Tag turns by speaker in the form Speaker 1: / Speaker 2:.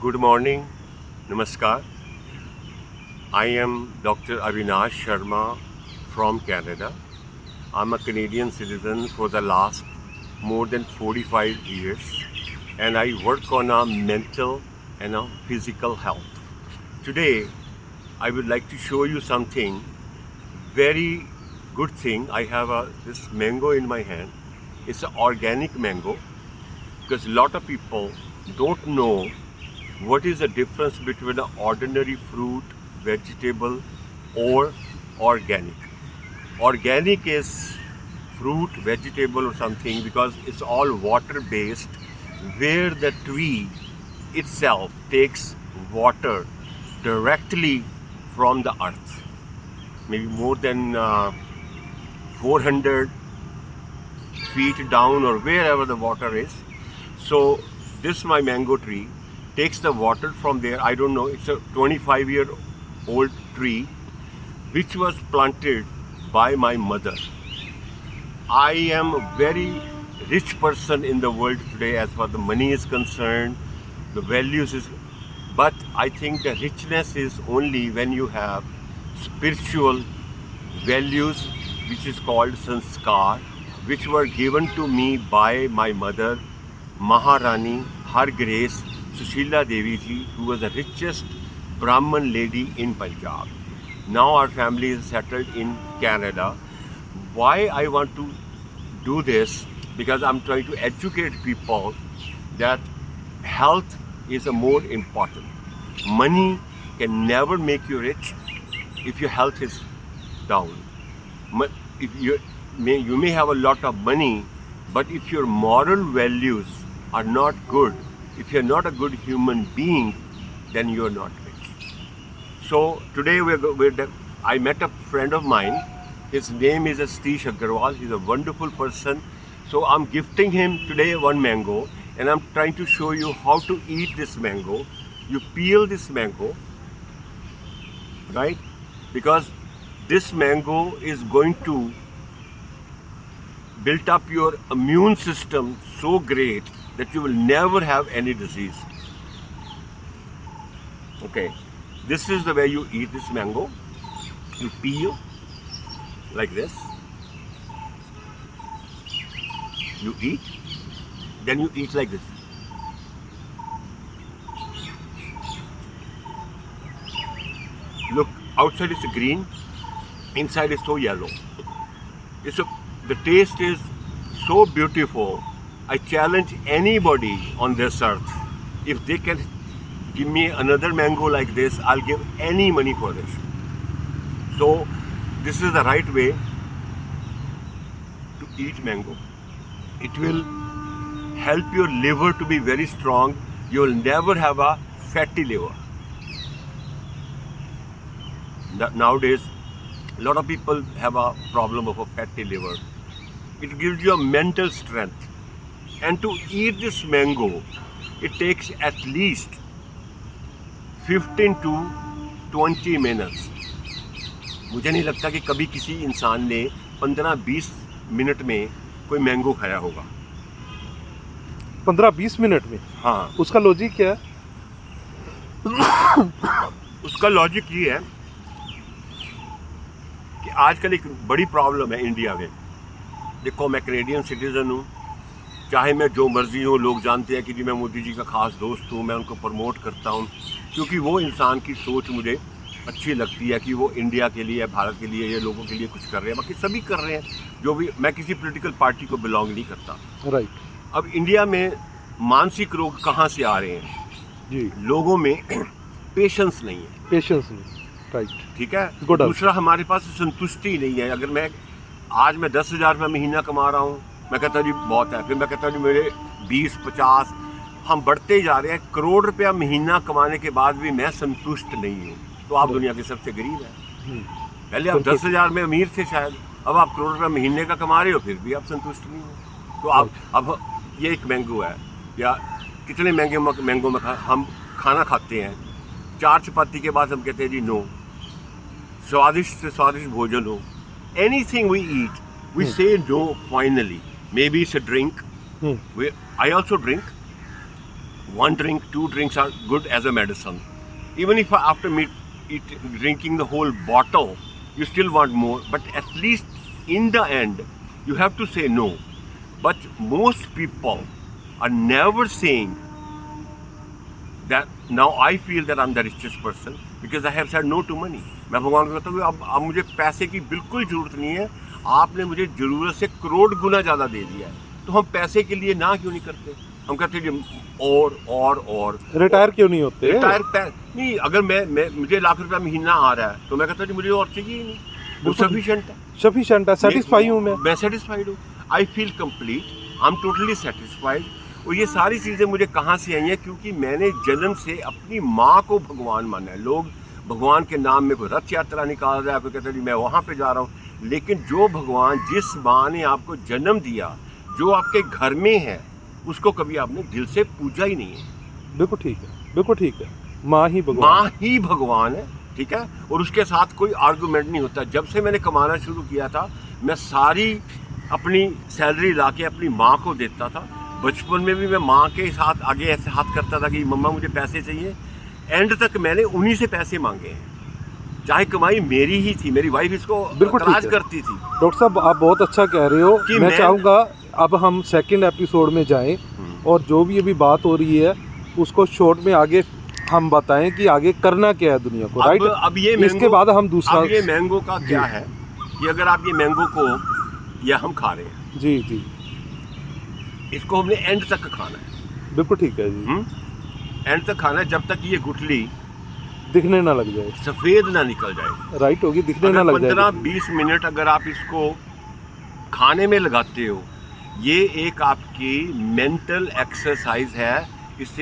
Speaker 1: Good morning, Namaskar. I am Dr. Avinash Sharma from Canada. I'm a Canadian citizen for the last more than 45 years and I work on a mental and a physical health. Today, I would like to show you something very good thing. I have this mango in my hand. It's an organic mango because a lot of people don't know what is the difference between an ordinary fruit, vegetable or organic. Organic is fruit, vegetable or something because it's all water based, where the tree itself takes water directly from the earth, maybe more than 400 feet down or wherever the water is. So this my mango tree takes the water from there. I don't know, it's a 25-year-old tree which was planted by my mother. I am a very rich person in the world today as far as the money is concerned, the values is, but I think the richness is only when you have spiritual values, which is called sanskar, which were given to me by my mother, Maharani, Her Grace Sushila Devi ji, who was the richest Brahman lady in Punjab. Now our family is settled in Canada. Why I want to do this? Because I'm trying to educate people that health is a more important. Money can never make you rich if your health is down. If you may have a lot of money, but if your moral values are not good, if you're not a good human being, then you're not rich. So today I met a friend of mine. His name is Satish Agarwal. He's a wonderful person. So I'm gifting him today one mango, and I'm trying to show you how to eat this mango. You peel this mango, right? Because this mango is going to build up your immune system so great that you will never have any disease. Okay, this is the way you eat this mango. You peel like this. You eat, then you eat like this. Look, outside is green, inside is so yellow. The taste is so beautiful. I challenge anybody on this earth, if they can give me another mango like this, I'll give any money for this. So this is the right way to eat mango. It will help your liver to be very strong. You will never have a fatty liver. Nowadays, a lot of people have a problem of a fatty liver. It gives you a mental strength. And to eat this mango, it takes at least 15 to 20 minutes. मुझे नहीं लगता कि कभी किसी इंसान ने 15-20 minute में कोई मैंगो खाया होगा.
Speaker 2: 15-20 मिनट में?
Speaker 1: हाँ.
Speaker 2: उसका लॉजिक क्या है?
Speaker 1: उसका लॉजिक ये है कि आजकल एक बड़ी प्रॉब्लम है इंडिया में. देखो, मैं कैनेडियन सिटीज़न हूँ, चाहे मैं जो मर्जी हूँ, लोग जानते हैं कि जी मैं मोदी जी का खास दोस्त हूँ, मैं उनको प्रमोट करता हूँ क्योंकि वो इंसान की सोच मुझे अच्छी लगती है कि वो इंडिया के लिए, भारत के लिए, ये लोगों के लिए कुछ कर रहे हैं. बाकी सभी कर रहे हैं, जो भी, मैं किसी पॉलिटिकल पार्टी को बिलोंग नहीं करता.
Speaker 2: राइट.
Speaker 1: अब इंडिया में मानसिक रोग कहाँ से आ रहे हैं
Speaker 2: जी?
Speaker 1: लोगों में पेशेंस नहीं है.
Speaker 2: पेशेंस नहीं. राइट.
Speaker 1: ठीक है.
Speaker 2: Good.
Speaker 1: दूसरा, हमारे पास संतुष्टि नहीं है. अगर आज मैं 10,000 रुपये महीना कमा रहा हूँ, मैं कहता जी बहुत है. फिर मैं कहता जी मेरे 20-50, हम बढ़ते ही जा रहे हैं. करोड़ रुपया महीना कमाने के बाद भी मैं संतुष्ट नहीं हूँ. तो आप दुनिया के सबसे गरीब हैं. पहले आप 10,000 में अमीर थे शायद, अब आप करोड़ रुपया महीने का कमा रहे हो, फिर भी आप संतुष्ट नहीं हो. तो आप अब ये एक मैंगो है, या कितने महंगे मैंगो में हम खाना खाते हैं, 4 चपाती के बाद हम कहते हैं जी नो. स्वादिष्ट से स्वादिष्ट भोजन हो, anything we eat, we say no finally. Maybe it's a drink. I also drink. 1 drink, 2 drinks are good as a medicine. Even if after drinking the whole bottle, you still want more. But at least in the end, you have to say no. But most people are never saying that now I feel that I'm the richest person because I have said no to money. मैं भगवान को कहता हूँ अब मुझे पैसे की बिल्कुल ज़रूरत नहीं है, आपने मुझे ज़रूरत से करोड़ गुना ज़्यादा दे दिया है, तो हम पैसे के लिए ना क्यों नहीं करते? हम कहते हैं और
Speaker 2: रिटायर क्यों नहीं होते?
Speaker 1: रिटायर नहीं, अगर मैं मुझे लाख रुपया महीना आ रहा है तो मैं कहता हूँ मुझे और चाहिए ही नहीं, वो सफिशिएंट है,
Speaker 2: सफिशिएंट है, सेटिस्फाई हूँ मैं
Speaker 1: सेटिस्फाइड हूँ, I feel complete, I am totally satisfied. और ये सारी चीज़ें मुझे कहाँ से आई हैं? क्योंकि मैंने जन्म से अपनी माँ को भगवान माना है। लोग भगवान के नाम में कोई रथ यात्रा निकाल रहा है, कोई कहता है मैं वहाँ पे जा रहा हूँ, लेकिन जो भगवान, जिस माँ ने आपको जन्म दिया, जो आपके घर में है, उसको कभी आपने दिल से पूजा ही नहीं है।
Speaker 2: बिल्कुल ठीक है, बिल्कुल ठीक है, माँ ही
Speaker 1: भगवान है, ठीक है। और उसके साथ कोई आर्गूमेंट नहीं होता। जब से मैंने कमाना शुरू किया था, मैं सारी अपनी सैलरी लाके अपनी माँ को देता था। बचपन में भी मैं माँ के साथ आगे ऐसे हाथ करता था कि मम्मा मुझे पैसे चाहिए। एंड तक मैंने उन्हीं से पैसे मांगे हैं, चाहे कमाई मेरी ही थी, मेरी वाइफ इसको तलाश करती थी।
Speaker 2: डॉक्टर साहब आप बहुत अच्छा कह रहे हो कि मैं चाहूँगा अब हम सेकंड एपिसोड में जाएं और जो भी अभी बात हो रही है उसको शॉर्ट में आगे हम बताएं कि आगे करना क्या है दुनिया को, राइट?
Speaker 1: अब ये
Speaker 2: इसके बाद हम दूसरा,
Speaker 1: अब ये मैंगो का क्या है कि अगर आप ये मैंगो को या हम खा रहे हैं,
Speaker 2: जी जी,
Speaker 1: इसको हमने एंड तक खाना है।
Speaker 2: बिल्कुल ठीक है जी,
Speaker 1: एंड तक खाना है, जब तक ये गुठली
Speaker 2: दिखने ना लग जाए,
Speaker 1: सफेद ना निकल जाए,
Speaker 2: राइट होगी, दिखने ना लग जाए।
Speaker 1: 15-20 मिनट अगर आप इसको खाने में लगाते हो, ये एक आपकी मेंटल एक्सरसाइज है। इससे